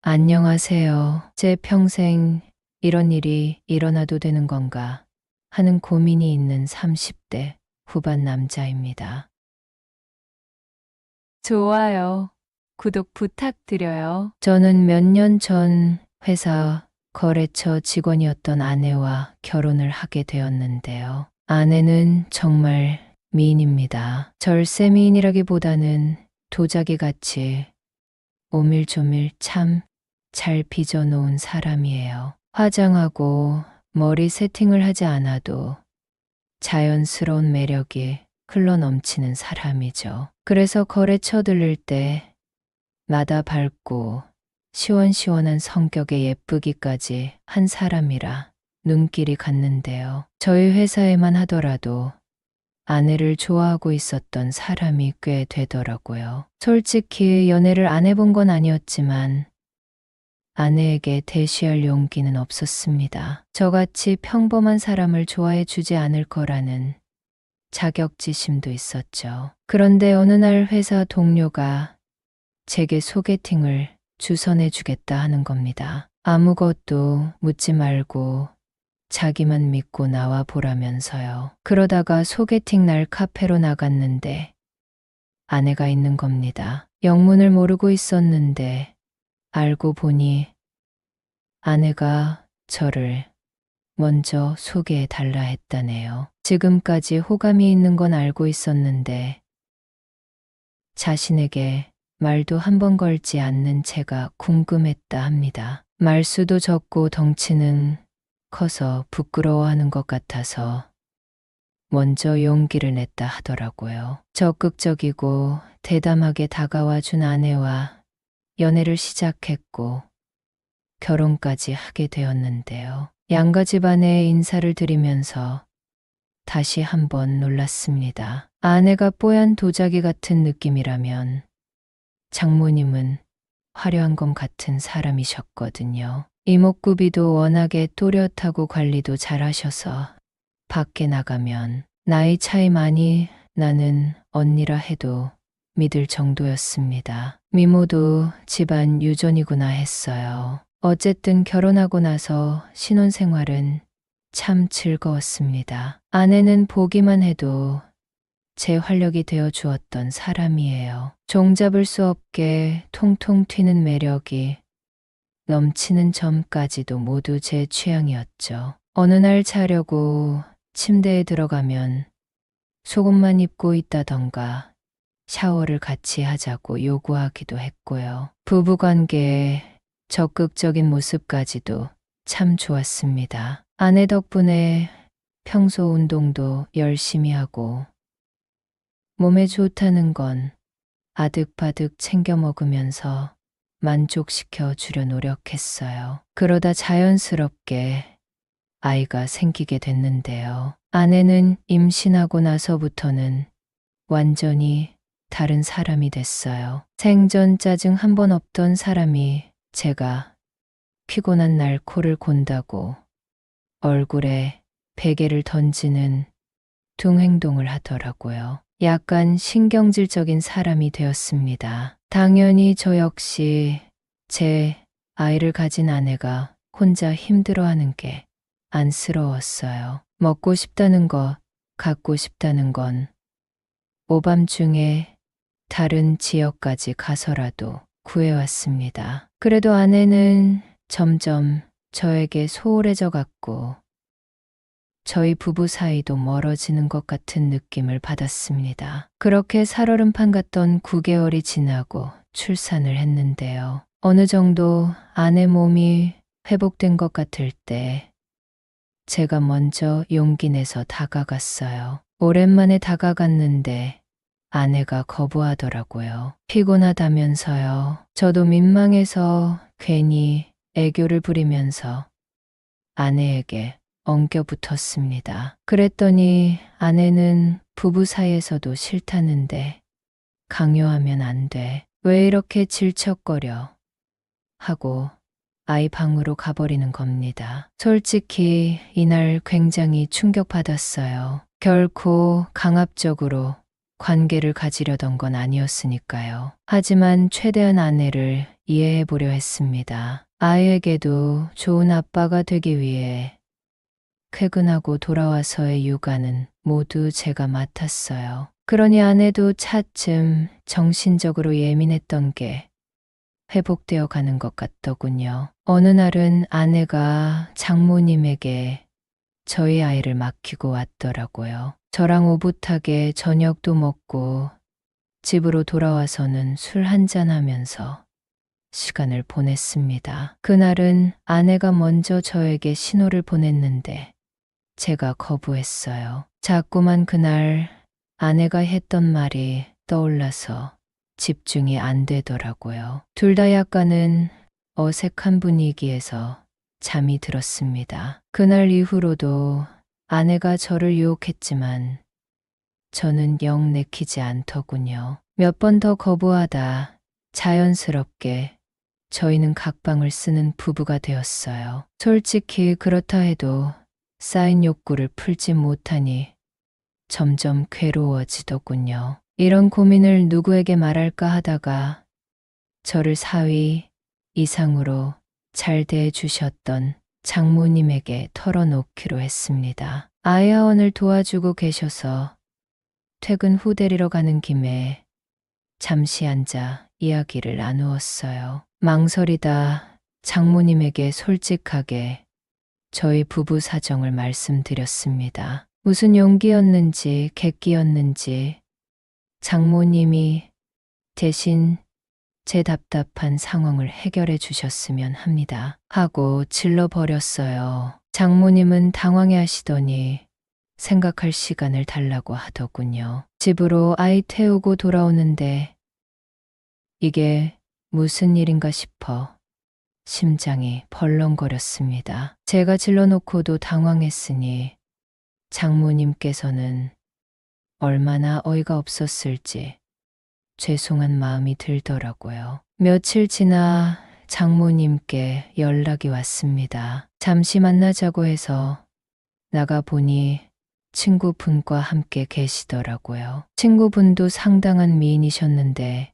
안녕하세요. 제 평생 이런 일이 일어나도 되는 건가 하는 고민이 있는 30대 후반 남자입니다. 좋아요. 구독 부탁드려요. 저는 몇 년 전 회사 거래처 직원이었던 아내와 결혼을 하게 되었는데요. 아내는 정말 미인입니다. 절세 미인이라기보다는 도자기 같이 오밀조밀 참 잘 빚어놓은 사람이에요. 화장하고 머리 세팅을 하지 않아도 자연스러운 매력이 흘러 넘치는 사람이죠. 그래서 거래처 들를 때 마다 밝고 시원시원한 성격에 예쁘기까지 한 사람이라 눈길이 갔는데요. 저희 회사에만 하더라도 아내를 좋아하고 있었던 사람이 꽤 되더라고요. 솔직히 연애를 안 해본 건 아니었지만 아내에게 대시할 용기는 없었습니다. 저같이 평범한 사람을 좋아해 주지 않을 거라는 자격지심도 있었죠. 그런데 어느 날 회사 동료가 제게 소개팅을 주선해 주겠다 하는 겁니다. 아무것도 묻지 말고 자기만 믿고 나와 보라면서요. 그러다가 소개팅 날 카페로 나갔는데 아내가 있는 겁니다. 영문을 모르고 있었는데 알고 보니 아내가 저를 먼저 소개해 달라 했다네요. 지금까지 호감이 있는 건 알고 있었는데 자신에게 말도 한 번 걸지 않는 제가 궁금했다 합니다. 말수도 적고 덩치는 커서 부끄러워하는 것 같아서 먼저 용기를 냈다 하더라고요. 적극적이고 대담하게 다가와 준 아내와 연애를 시작했고 결혼까지 하게 되었는데요. 양가 집안에 인사를 드리면서 다시 한번 놀랐습니다. 아내가 뽀얀 도자기 같은 느낌이라면 장모님은 화려한 것 같은 사람이셨거든요. 이목구비도 워낙에 또렷하고 관리도 잘하셔서 밖에 나가면 나이 차이 많이 나는 언니라 해도 믿을 정도였습니다. 미모도 집안 유전이구나 했어요. 어쨌든 결혼하고 나서 신혼생활은 참 즐거웠습니다. 아내는 보기만 해도 제 활력이 되어 주었던 사람이에요. 종잡을 수 없게 통통 튀는 매력이 넘치는 점까지도 모두 제 취향이었죠. 어느 날 자려고 침대에 들어가면 속옷만 입고 있다던가 샤워를 같이 하자고 요구하기도 했고요. 부부관계의 적극적인 모습까지도 참 좋았습니다. 아내 덕분에 평소 운동도 열심히 하고 몸에 좋다는 건 아득바득 챙겨 먹으면서 만족시켜 주려 노력했어요. 그러다 자연스럽게 아이가 생기게 됐는데요. 아내는 임신하고 나서부터는 완전히 다른 사람이 됐어요. 생전 짜증 한 번 없던 사람이 제가 피곤한 날 코를 곤다고 얼굴에 베개를 던지는 등 행동을 하더라고요. 약간 신경질적인 사람이 되었습니다. 당연히 저 역시 제 아이를 가진 아내가 혼자 힘들어하는 게 안쓰러웠어요. 먹고 싶다는 것, 갖고 싶다는 건 오밤중에 다른 지역까지 가서라도 구해왔습니다. 그래도 아내는 점점 저에게 소홀해져 갔고 저희 부부 사이도 멀어지는 것 같은 느낌을 받았습니다. 그렇게 살얼음판 같던 9개월이 지나고 출산을 했는데요. 어느 정도 아내 몸이 회복된 것 같을 때 제가 먼저 용기 내서 다가갔어요. 오랜만에 다가갔는데 아내가 거부하더라고요. 피곤하다면서요. 저도 민망해서 괜히 애교를 부리면서 아내에게 엉겨 붙었습니다. 그랬더니 아내는 부부 사이에서도 싫다는데 강요하면 안 돼. 왜 이렇게 질척거려? 하고 아이 방으로 가버리는 겁니다. 솔직히 이날 굉장히 충격받았어요. 결코 강압적으로 관계를 가지려던 건 아니었으니까요. 하지만 최대한 아내를 이해해 보려 했습니다. 아이에게도 좋은 아빠가 되기 위해 퇴근하고 돌아와서의 육아는 모두 제가 맡았어요. 그러니 아내도 차츰 정신적으로 예민했던 게 회복되어 가는 것 같더군요. 어느 날은 아내가 장모님에게 저희 아이를 맡기고 왔더라고요. 저랑 오붓하게 저녁도 먹고 집으로 돌아와서는 술 한잔 하면서 시간을 보냈습니다. 그날은 아내가 먼저 저에게 신호를 보냈는데 제가 거부했어요. 자꾸만 그날 아내가 했던 말이 떠올라서 집중이 안 되더라고요. 둘 다 약간은 어색한 분위기에서 잠이 들었습니다. 그날 이후로도 아내가 저를 유혹했지만 저는 영 내키지 않더군요. 몇 번 더 거부하다 자연스럽게 저희는 각방을 쓰는 부부가 되었어요. 솔직히 그렇다 해도 쌓인 욕구를 풀지 못하니 점점 괴로워지더군요. 이런 고민을 누구에게 말할까 하다가 저를 사위 이상으로 잘 대해주셨던 장모님에게 털어놓기로 했습니다. 아이하원을 도와주고 계셔서 퇴근 후 데리러 가는 김에 잠시 앉아 이야기를 나누었어요. 망설이다 장모님에게 솔직하게 저희 부부 사정을 말씀드렸습니다. 무슨 용기였는지 객기였는지 장모님이 대신 제 답답한 상황을 해결해 주셨으면 합니다. 하고 질러버렸어요. 장모님은 당황해 하시더니 생각할 시간을 달라고 하더군요. 집으로 아이 태우고 돌아오는데 이게 무슨 일인가 싶어 심장이 벌렁거렸습니다. 제가 질러놓고도 당황했으니 장모님께서는 얼마나 어이가 없었을지 죄송한 마음이 들더라고요. 며칠 지나 장모님께 연락이 왔습니다. 잠시 만나자고 해서 나가보니 친구분과 함께 계시더라고요. 친구분도 상당한 미인이셨는데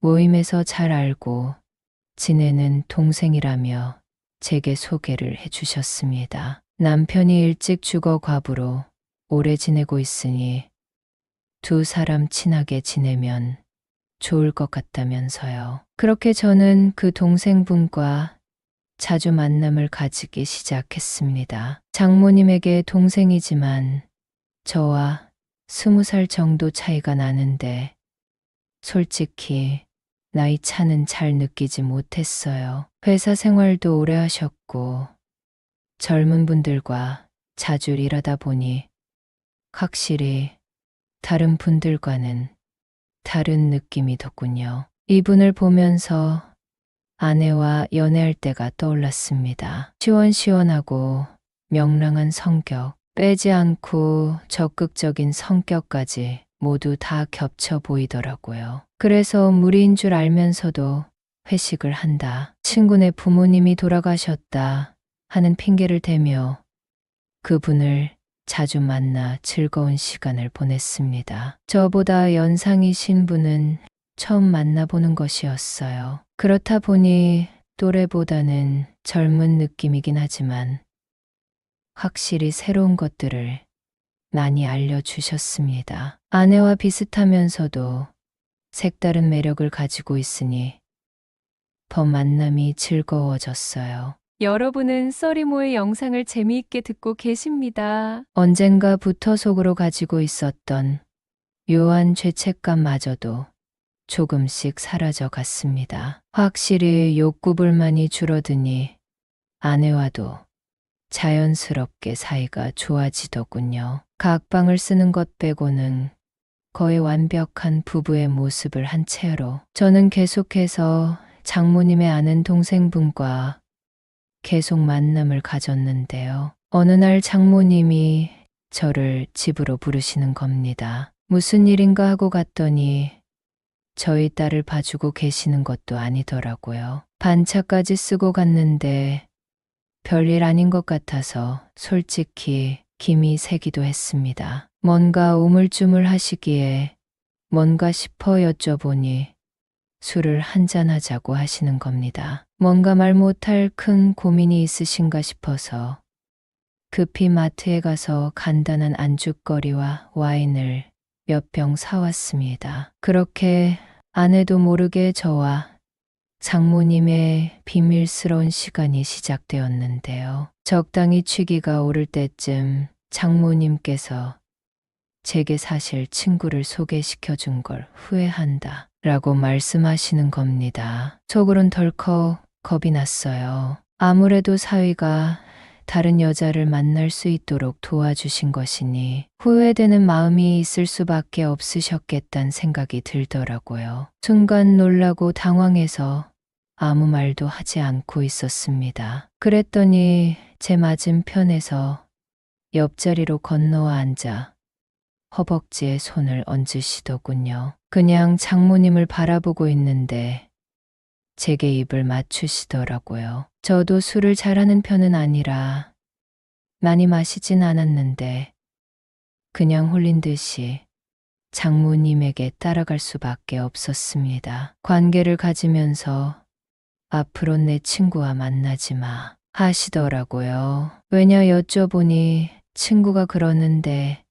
모임에서 잘 알고 지내는 동생이라며 제게 소개를 해주셨습니다. 남편이 일찍 죽어 과부로 오래 지내고 있으니 두 사람 친하게 지내면 좋을 것 같다면서요. 그렇게 저는 그 동생분과 자주 만남을 가지기 시작했습니다. 장모님에게 동생이지만 저와 20살 정도 차이가 나는데 솔직히 나이 차는 잘 느끼지 못했어요. 회사 생활도 오래 하셨고 젊은 분들과 자주 일하다 보니 확실히 다른 분들과는 다른 느낌이더군요. 이분을 보면서 아내와 연애할 때가 떠올랐습니다. 시원시원하고 명랑한 성격, 빼지 않고 적극적인 성격까지 모두 다 겹쳐 보이더라고요. 그래서 무리인 줄 알면서도 회식을 한다. 친구네 부모님이 돌아가셨다 하는 핑계를 대며 그분을 자주 만나 즐거운 시간을 보냈습니다. 저보다 연상이신 분은 처음 만나보는 것이었어요. 그렇다 보니 또래보다는 젊은 느낌이긴 하지만 확실히 새로운 것들을 많이 알려주셨습니다. 아내와 비슷하면서도 색다른 매력을 가지고 있으니 더 만남이 즐거워졌어요. 여러분은 써리모의 영상을 재미있게 듣고 계십니다. 언젠가부터 속으로 가지고 있었던 묘한 죄책감마저도 조금씩 사라져 갔습니다. 확실히 욕구불만이 줄어드니 아내와도 자연스럽게 사이가 좋아지더군요. 각방을 쓰는 것 빼고는 거의 완벽한 부부의 모습을 한 채로 저는 계속해서 장모님의 아는 동생분과 계속 만남을 가졌는데요. 어느 날 장모님이 저를 집으로 부르시는 겁니다. 무슨 일인가 하고 갔더니 저희 딸을 봐주고 계시는 것도 아니더라고요. 반차까지 쓰고 갔는데 별일 아닌 것 같아서 솔직히 김이 새기도 했습니다. 뭔가 우물쭈물 하시기에 뭔가 싶어 여쭤보니 술을 한잔하자고 하시는 겁니다. 뭔가 말 못할 큰 고민이 있으신가 싶어서 급히 마트에 가서 간단한 안주거리와 와인을 몇 병 사왔습니다. 그렇게 아내도 모르게 저와 장모님의 비밀스러운 시간이 시작되었는데요. 적당히 취기가 오를 때쯤 장모님께서 제게 사실 친구를 소개시켜 준 걸 후회한다 라고 말씀하시는 겁니다. 속으론 덜컥 겁이 났어요. 아무래도 사위가 다른 여자를 만날 수 있도록 도와주신 것이니 후회되는 마음이 있을 수밖에 없으셨겠다는 생각이 들더라고요. 순간 놀라고 당황해서 아무 말도 하지 않고 있었습니다. 그랬더니 제 맞은편에서 옆자리로 건너와 앉아 허벅지에 손을 얹으시더군요. 그냥 장모님을 바라보고 있는데 제게 입을 맞추시더라고요. 저도 술을 잘하는 편은 아니라 많이 마시진 않았는데 그냥 홀린 듯이 장모님에게 따라갈 수밖에 없었습니다. 관계를 가지면서 앞으로 내 친구와 만나지 마 하시더라고요. 왜냐 여쭤보니 친구가 그러는데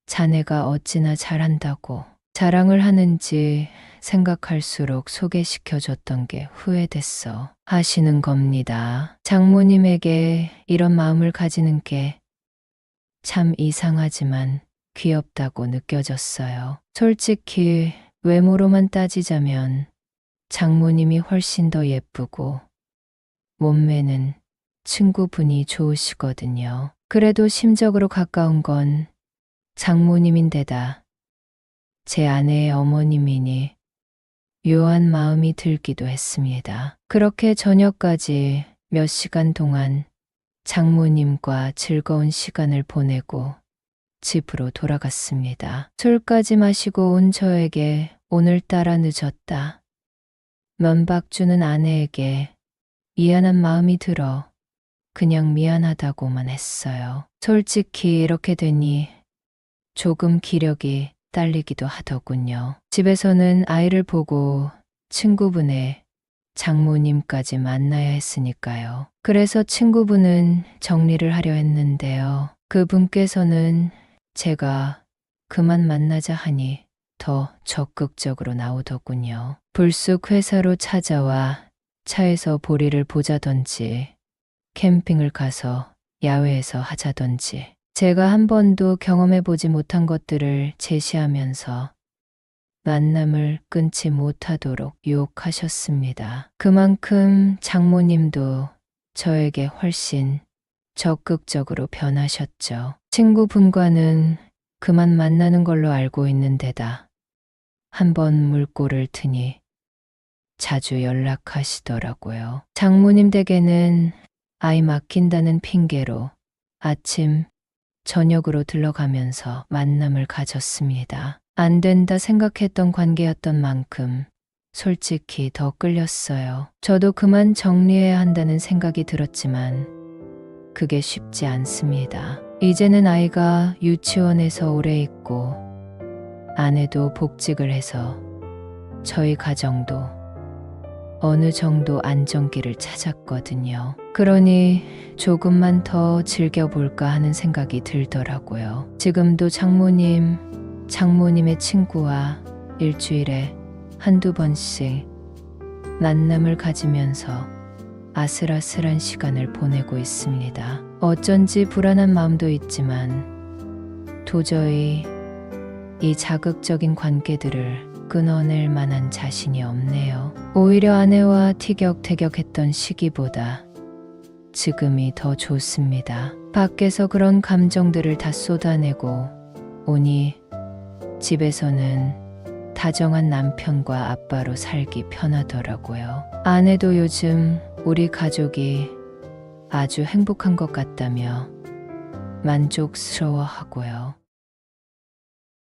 자네가 어찌나 잘한다고 자랑을 하는지 생각할수록 소개시켜줬던 게 후회됐어 하시는 겁니다. 장모님에게 이런 마음을 가지는 게 참 이상하지만 귀엽다고 느껴졌어요. 솔직히 외모로만 따지자면 장모님이 훨씬 더 예쁘고 몸매는 친구분이 좋으시거든요. 그래도 심적으로 가까운 건 장모님인데다 제 아내의 어머님이니 묘한 마음이 들기도 했습니다. 그렇게 저녁까지 몇 시간 동안 장모님과 즐거운 시간을 보내고 집으로 돌아갔습니다. 술까지 마시고 온 저에게 오늘따라 늦었다. 면박 주는 아내에게 미안한 마음이 들어 그냥 미안하다고만 했어요. 솔직히 이렇게 되니 조금 기력이 딸리기도 하더군요. 집에서는 아이를 보고 친구분의 장모님까지 만나야 했으니까요. 그래서 친구분은 정리를 하려 했는데요. 그분께서는 제가 그만 만나자 하니 더 적극적으로 나오더군요. 불쑥 회사로 찾아와 차에서 보리를 보자던지 캠핑을 가서 야외에서 하자던지 제가 한 번도 경험해보지 못한 것들을 제시하면서 만남을 끊지 못하도록 유혹하셨습니다. 그만큼 장모님도 저에게 훨씬 적극적으로 변하셨죠. 친구분과는 그만 만나는 걸로 알고 있는데다 한번 물꼬를 트니 자주 연락하시더라고요. 장모님 댁에는 아이 맡긴다는 핑계로 아침, 저녁으로 들러가면서 만남을 가졌습니다. 안 된다 생각했던 관계였던 만큼 솔직히 더 끌렸어요. 저도 그만 정리해야 한다는 생각이 들었지만 그게 쉽지 않습니다. 이제는 아이가 유치원에서 오래 있고 아내도 복직을 해서 저희 가정도 어느 정도 안정기를 찾았거든요. 그러니 조금만 더 즐겨볼까 하는 생각이 들더라고요. 지금도 장모님의 친구와 일주일에 한두 번씩 만남을 가지면서 아슬아슬한 시간을 보내고 있습니다. 어쩐지 불안한 마음도 있지만 도저히 이 자극적인 관계들을 끊어낼 만한 자신이 없네요. 오히려 아내와 티격태격했던 시기보다 지금이 더 좋습니다. 밖에서 그런 감정들을 다 쏟아내고 오니 집에서는 다정한 남편과 아빠로 살기 편하더라고요. 아내도 요즘 우리 가족이 아주 행복한 것 같다며 만족스러워하고요.